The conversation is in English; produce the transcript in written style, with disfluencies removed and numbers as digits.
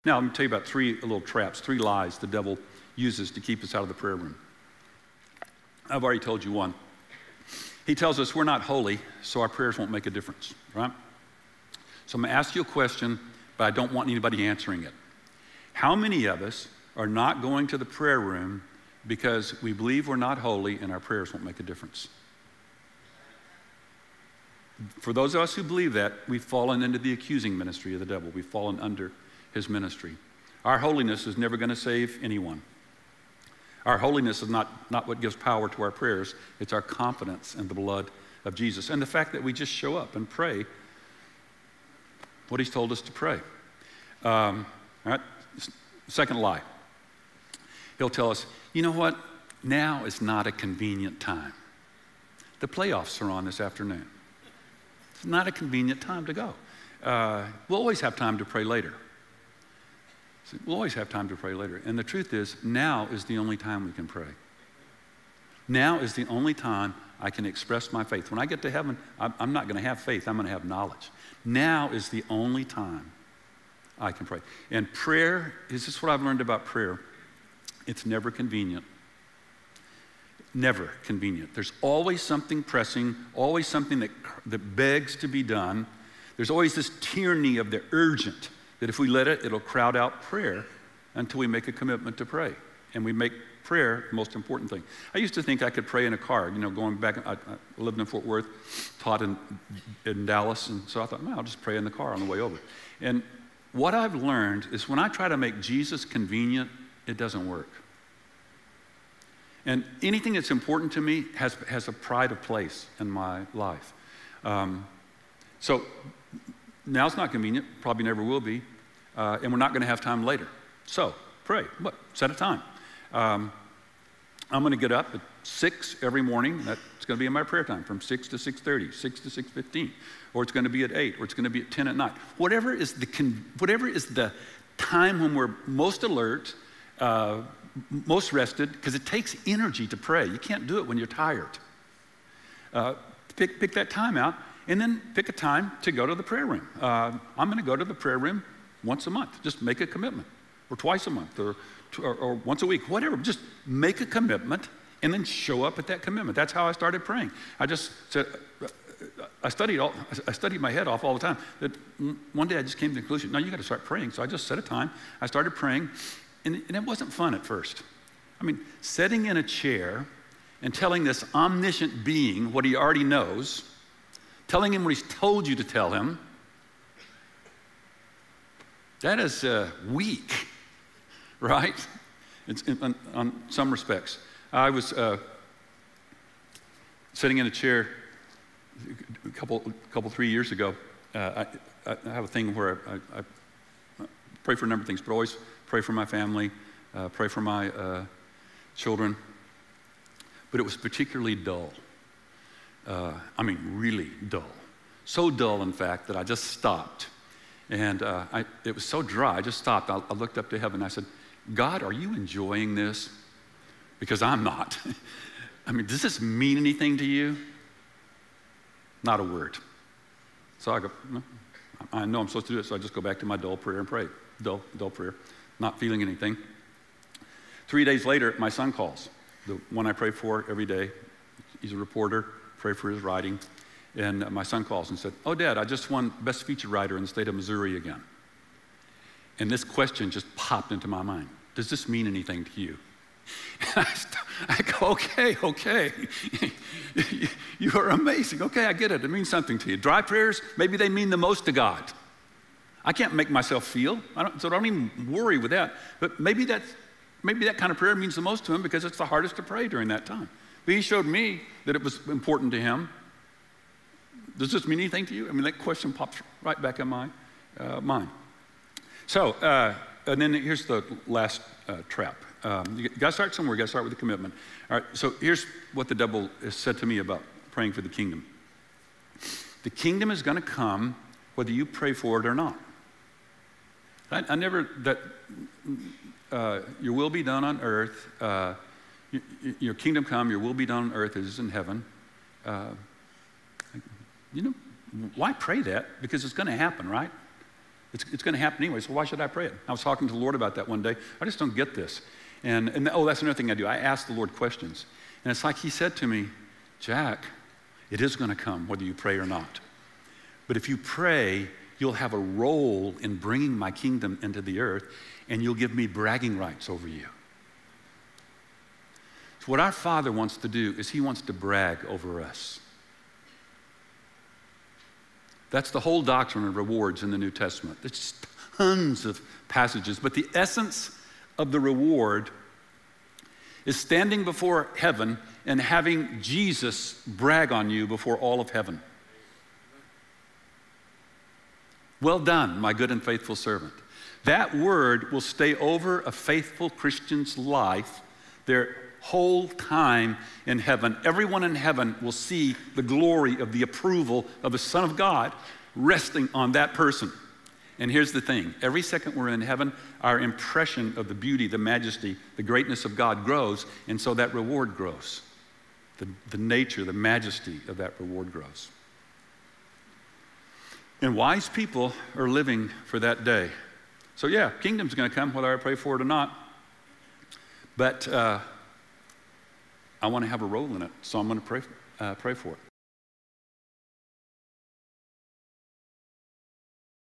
Now, I'm going to tell you about three little traps, three lies the devil uses to keep us out of the prayer room. I've already told you one. He tells us we're not holy, so our prayers won't make a difference, right? So I'm going to ask you a question, but I don't want anybody answering it. How many of us are not going to the prayer room because we believe we're not holy and our prayers won't make a difference? For those of us who believe that, we've fallen into the accusing ministry of the devil. We've fallen under his ministry. Our holiness is never going to save anyone. Our holiness is not what gives power to our prayers. It's our confidence in the blood of Jesus and the fact that we just show up and pray what he's told us to pray. All right, second lie. He'll tell us, you know what? Now is not a convenient time. The playoffs are on this afternoon. It's not a convenient time to go. We'll always have time to pray later. We'll always have time to pray later. And the truth is, now is the only time we can pray. Now is the only time I can express my faith. When I get to heaven, I'm not going to have faith. I'm going to have knowledge. Now is the only time I can pray. And prayer, this is what I've learned about prayer. It's never convenient. Never convenient. There's always something pressing, always something that begs to be done. There's always this tyranny of the urgent, that if we let it, it'll crowd out prayer until we make a commitment to pray. And we make prayer the most important thing. I used to think I could pray in a car. You know, going back, I lived in Fort Worth, taught in Dallas, and so I thought, well, I'll just pray in the car on the way over. And what I've learned is when I try to make Jesus convenient, it doesn't work. And anything that's important to me has a pride of place in my life. So now's not convenient, probably never will be, and we're not going to have time later. So pray. What? Set a time. I'm going to get up at 6 every morning. That's going to be my prayer time, from 6 to 6:30, 6 to 6:15, or it's going to be at 8, or it's going to be at 10 at night. Whatever is the time when we're most alert, most rested, because it takes energy to pray. You can't do it when you're tired. Pick that time out, and then pick a time to go to the prayer room. I'm going to go to the prayer room once a month. Just make a commitment, or twice a month, or once a week, whatever. Just make a commitment and then show up at that commitment. That's how I started praying. I just said, I studied my head off all the time. That one day I just came to the conclusion, no, you got to start praying. So I just set a time. I started praying, and it wasn't fun at first. I mean, sitting in a chair and telling this omniscient being what he already knows, telling him what he's told you to tell him, that is weak, right? It's on some respects. I was sitting in a chair a couple 3 years ago. I have a thing where I pray for a number of things, but always pray for my family, pray for my children. But it was particularly dull. I mean, really dull. So dull, in fact, that I just stopped. And it was so dry, I just stopped. I looked up to heaven, and I said, God, are you enjoying this? Because I'm not. I mean, does this mean anything to you? Not a word. So I go, no, I know I'm supposed to do it, so I just go back to my dull prayer and pray. Dull prayer, not feeling anything. 3 days later, my son calls, the one I pray for every day. He's a reporter, pray for his writing. And my son calls and said, oh, Dad, I just won Best Feature Writer in the state of Missouri again. And this question just popped into my mind. Does this mean anything to you? And I go, okay. You are amazing. Okay, I get it. It means something to you. Dry prayers, maybe they mean the most to God. I can't make myself feel, so don't even worry with that. But maybe that kind of prayer means the most to him because it's the hardest to pray during that time. But he showed me that it was important to him. Does this mean anything to you? I mean, that question pops right back in my mind. So, and then here's the last trap. You got to start somewhere. You got to start with a commitment. All right, so here's what the devil has said to me about praying for the kingdom. The kingdom is going to come whether you pray for it or not. I never, your will be done on earth, your kingdom come, your will be done on earth as it is in heaven. You know, why pray that? Because it's going to happen, right? It's going to happen anyway, so why should I pray it? I was talking to the Lord about that one day. I just don't get this. And that's another thing I do. I ask the Lord questions. And it's like he said to me, Jack, it is going to come whether you pray or not. But if you pray, you'll have a role in bringing my kingdom into the earth, and you'll give me bragging rights over you. So what our Father wants to do is he wants to brag over us. That's the whole doctrine of rewards in the New Testament. There's tons of passages, but the essence of the reward is standing before heaven and having Jesus brag on you before all of heaven. Well done, my good and faithful servant. That word will stay over a faithful Christian's life their whole time in heaven. Everyone in heaven will see the glory of the approval of the Son of God resting on that person. And here's the thing. Every second we're in heaven, our impression of the beauty, the majesty, the greatness of God grows, and so that reward grows. The nature, the majesty of that reward grows. And wise people are living for that day. So yeah, kingdom's going to come whether I pray for it or not. But I want to have a role in it, so I'm going to pray for it.